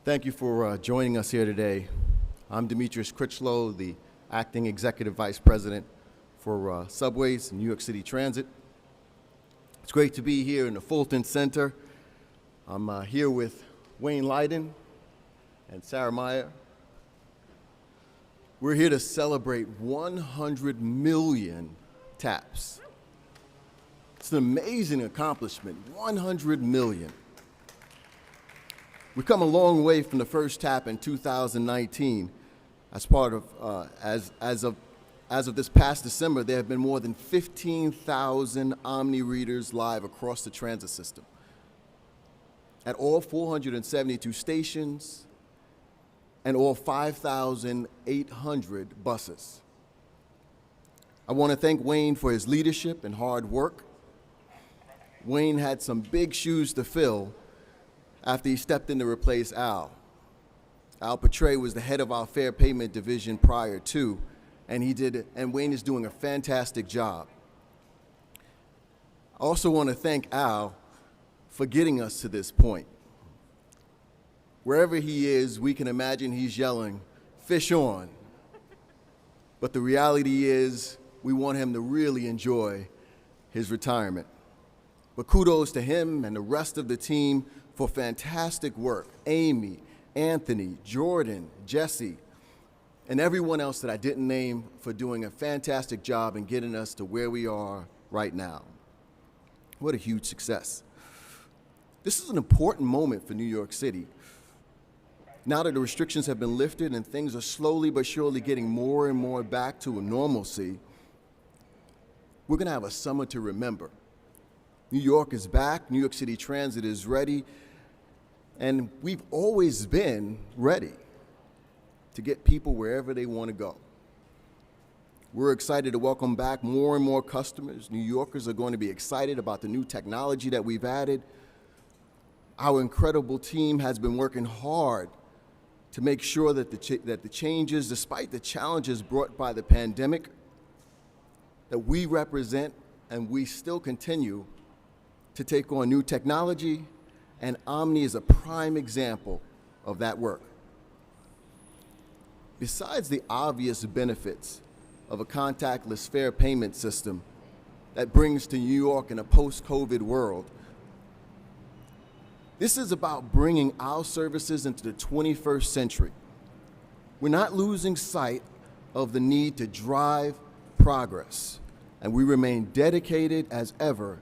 Thank you for joining us here today. I'm Demetrius Critchlow, the Acting Executive Vice President for Subways and New York City Transit. It's great to be here in the Fulton Center. I'm here with Wayne Leiden and Sarah Meyer. We're here to celebrate 100 million taps. It's an amazing accomplishment, 100 million. We've come a long way from the first tap in 2019. As part of, as of this past December, there have been more than 15,000 OMNY readers live across the transit system at all 472 stations and all 5,800 buses. I want to thank Wayne for his leadership and hard work. Wayne had some big shoes to fill after he stepped in to replace Al. Al Petray was the head of our fare payment division prior to, and Wayne is doing a fantastic job. I also want to thank Al for getting us to this point. Wherever he is, we can imagine he's yelling, "Fish on." But the reality is, we want him to really enjoy his retirement. But kudos to him and the rest of the team for fantastic work. Amy, Anthony, Jordan, Jesse, and everyone else that I didn't name for doing a fantastic job in getting us to where we are right now. What a huge success. This is an important moment for New York City. Now that the restrictions have been lifted and things are slowly but surely getting more and more back to a normalcy, we're going to have a summer to remember. New York is back, New York City Transit is ready, and we've always been ready to get people wherever they want to go. We're excited to welcome back more and more customers. New Yorkers are going to be excited about the new technology that we've added. Our incredible team has been working hard to make sure that the changes, despite the challenges brought by the pandemic, that we represent and we still continue to take on new technology, and OMNY is a prime example of that work. Besides the obvious benefits of a contactless fare payment system that brings to New York in a post-COVID world, this is about bringing our services into the 21st century. We're not losing sight of the need to drive progress, and we remain dedicated as ever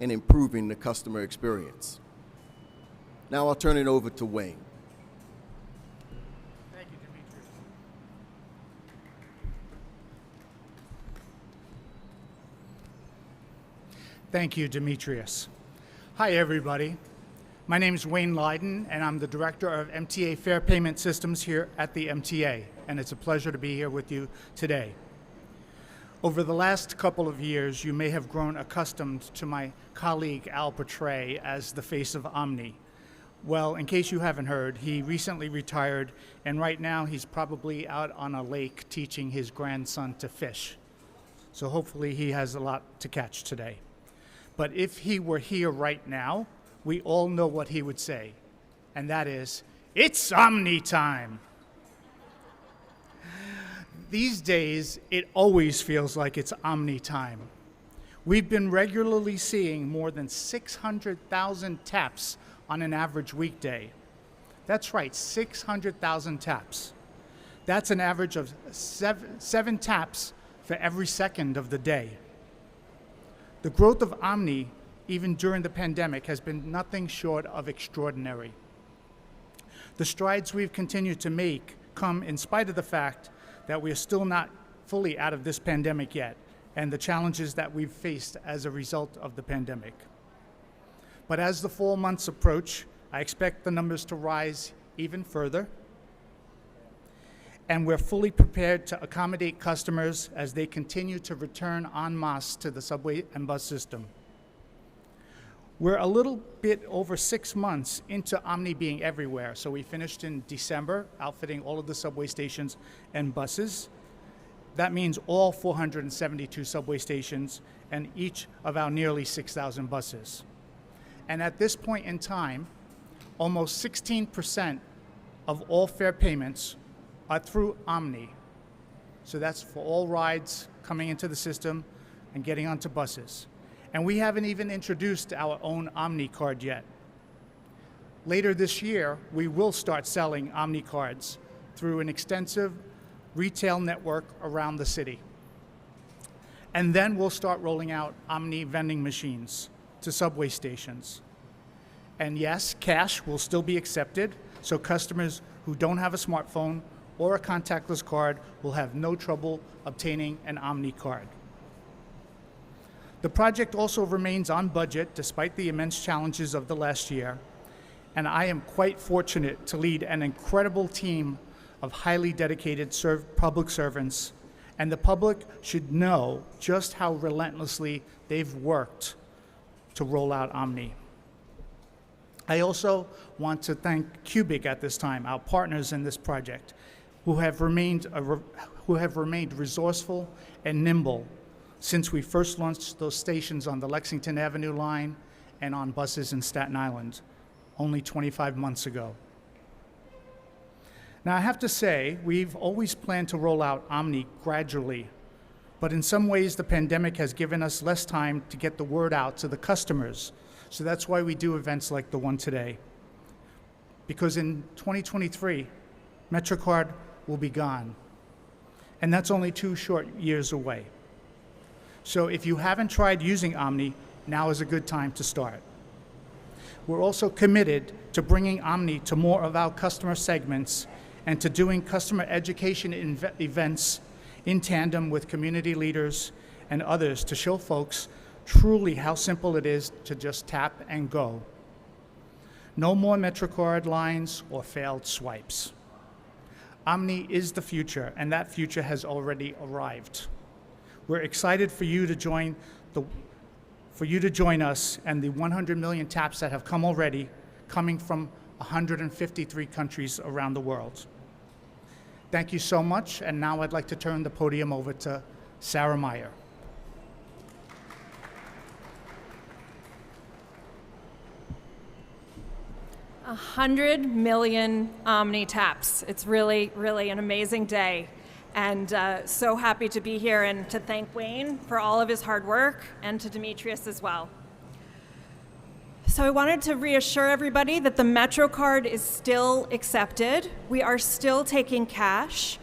in improving the customer experience. Now I'll turn it over to Wayne. Thank you, Demetrius. Thank you, Demetrius. Hi, everybody. My name is Wayne Leiden, and I'm the Director of MTA Fare Payment Systems here at the MTA, and it's a pleasure to be here with you today. Over the last couple of years, you may have grown accustomed to my colleague Al Petray as the face of OMNY. Well, in case you haven't heard, he recently retired, and right now he's probably out on a lake teaching his grandson to fish. So hopefully he has a lot to catch today. But if he were here right now, we all know what he would say, and that is, "It's OMNY time." These days, it always feels like it's OMNY time. We've been regularly seeing more than 600,000 taps on an average weekday. That's right, 600,000 taps. That's an average of seven taps for every second of the day. The growth of OMNY, even during the pandemic, has been nothing short of extraordinary. The strides we've continued to make come in spite of the fact that we are still not fully out of this pandemic yet, and the challenges that we've faced as a result of the pandemic. But as the fall months approach, I expect the numbers to rise even further, and we're fully prepared to accommodate customers as they continue to return en masse to the subway and bus system. We're a little bit over 6 months into OMNY being everywhere. So we finished in December, outfitting all of the subway stations and buses. That means all 472 subway stations and each of our nearly 6,000 buses. And at this point in time, almost 16% of all fare payments are through OMNY. So that's for all rides coming into the system and getting onto buses. And we haven't even introduced our own OMNY card yet. Later this year, we will start selling OMNY cards through an extensive retail network around the city. And then we'll start rolling out OMNY vending machines to subway stations. And yes, cash will still be accepted, so customers who don't have a smartphone or a contactless card will have no trouble obtaining an OMNY card. The project also remains on budget despite the immense challenges of the last year, and I am quite fortunate to lead an incredible team of highly dedicated public servants, and the public should know just how relentlessly they've worked to roll out OMNY. I also want to thank Cubic at this time, our partners in this project, who have remained resourceful and nimble since we first launched those stations on the Lexington Avenue line and on buses in Staten Island only 25 months ago. Now, I have to say, we've always planned to roll out OMNY gradually, but in some ways the pandemic has given us less time to get the word out to the customers. So that's why we do events like the one today. Because in 2023, MetroCard will be gone. And that's only 2 short years away. So if you haven't tried using OMNY, now is a good time to start. We're also committed to bringing OMNY to more of our customer segments and to doing customer education events in tandem with community leaders and others to show folks truly how simple it is to just tap and go. No more MetroCard lines or failed swipes. OMNY is the future, and that future has already arrived. We're excited for you to join us and the 100 million taps that have come already, coming from 153 countries around the world. Thank you so much, and now I'd like to turn the podium over to Sarah Meyer. 100 million OMNY taps. It's really, really an amazing day. And so happy to be here and to thank Wayne for all of his hard work and to Demetrius as well. So I wanted to reassure everybody that the MetroCard is still accepted. We are still taking cash,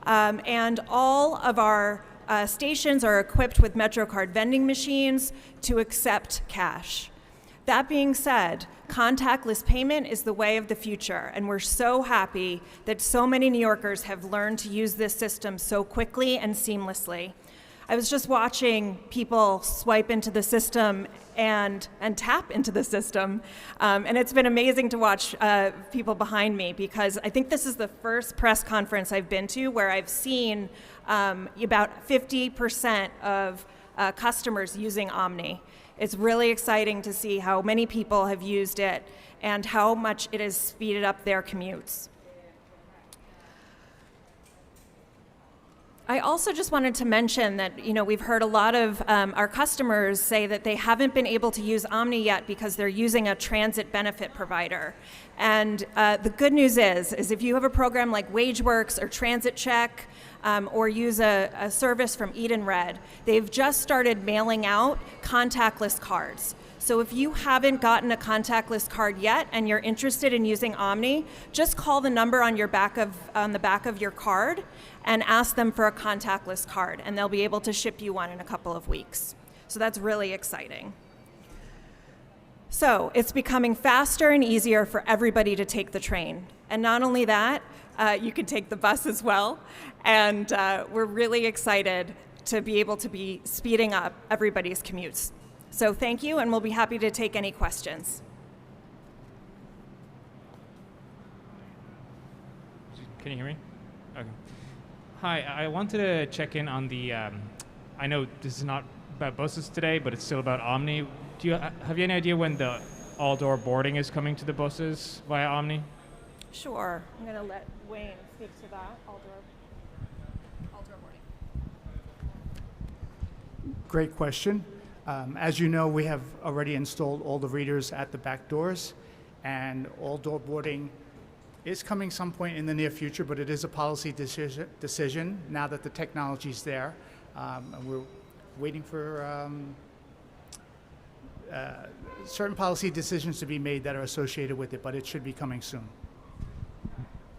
and all of our stations are equipped with MetroCard vending machines to accept cash. That being said, contactless payment is the way of the future, and we're so happy that so many New Yorkers have learned to use this system so quickly and seamlessly. I was just watching people swipe into the system and tap into the system, and it's been amazing to watch people behind me, because I think this is the first press conference I've been to where I've seen about 50% of customers using OMNY. It's really exciting to see how many people have used it and how much it has speeded up their commutes. I also just wanted to mention that, we've heard a lot of our customers say that they haven't been able to use OMNY yet because they're using a transit benefit provider. And the good news is if you have a program like WageWorks or Transit Check, or use a service from Edenred, they've just started mailing out contactless cards. So if you haven't gotten a contactless card yet and you're interested in using OMNY, just call the number on the back of your card and ask them for a contactless card, and they'll be able to ship you one in a couple of weeks. So that's really exciting. So it's becoming faster and easier for everybody to take the train. And not only that, you can take the bus as well. And we're really excited to be able to be speeding up everybody's commutes. So thank you, and we'll be happy to take any questions. Can you hear me? Okay. Hi, I wanted to check in on the, I know this is not about buses today, but it's still about OMNY. Have you any idea when the all-door boarding is coming to the buses via OMNY? Sure. I'm going to let Wayne speak to that. All-door boarding. Great question. As you know, we have already installed all the readers at the back doors, and all door boarding It's coming some point in the near future, but it is a policy decision now that the technology's there. And we're waiting for certain policy decisions to be made that are associated with it, but it should be coming soon.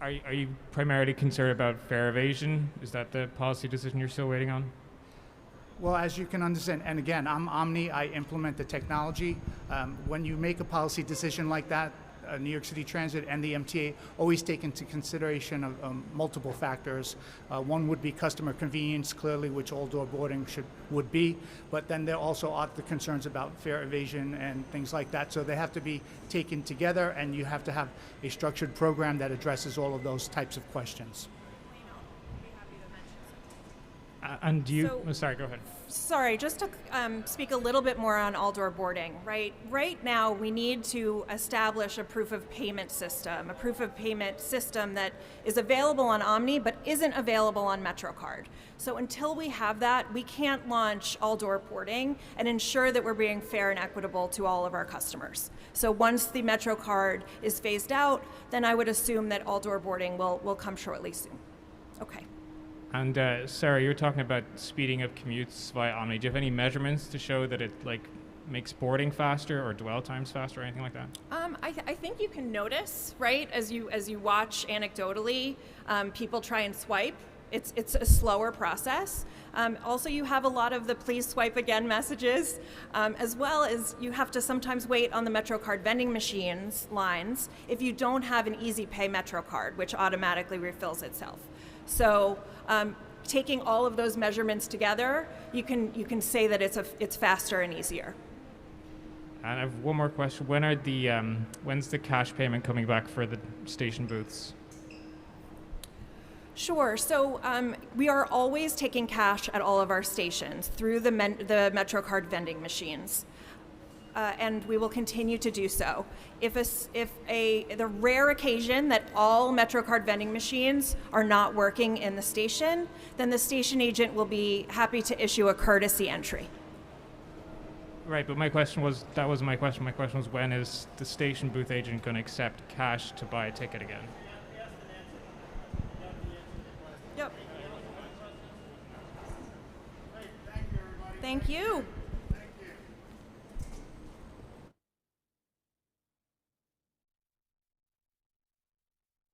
Are you primarily concerned about fare evasion? Is that the policy decision you're still waiting on? Well, as you can understand, and again, I'm Omni, I implement the technology. When you make a policy decision like that, New York City Transit and the MTA always take into consideration of multiple factors. One would be customer convenience, clearly, which all-door boarding would be, but then there also are the concerns about fare evasion and things like that. So they have to be taken together, and you have to have a structured program that addresses all of those types of questions. And do you, sorry, go ahead. Sorry, just to speak a little bit more on all-door boarding, right? Right now, we need to establish a proof of payment system that is available on Omni but isn't available on MetroCard. So until we have that, we can't launch all-door boarding and ensure that we're being fair and equitable to all of our customers. So once the MetroCard is phased out, then I would assume that all-door boarding will come shortly soon. Okay. And Sarah, you were talking about speeding up commutes via Omni. Do you have any measurements to show that it makes boarding faster or dwell times faster or anything like that? I think you can notice, right, as you watch anecdotally, people try and swipe. It's a slower process. Also, you have a lot of the please swipe again messages, as well as you have to sometimes wait on the MetroCard vending machines lines if you don't have an easy pay MetroCard, which automatically refills itself. So taking all of those measurements together, you can say that it's faster and easier. And I have one more question. When's the cash payment coming back for the station booths? Sure. So we are always taking cash at all of our stations through the MetroCard vending machines. And we will continue to do so. If the rare occasion that all MetroCard vending machines are not working in the station, then the station agent will be happy to issue a courtesy entry. Right, but my question was, that was my question. My question was, when is the station booth agent going to accept cash to buy a ticket again? Yep. Thank you.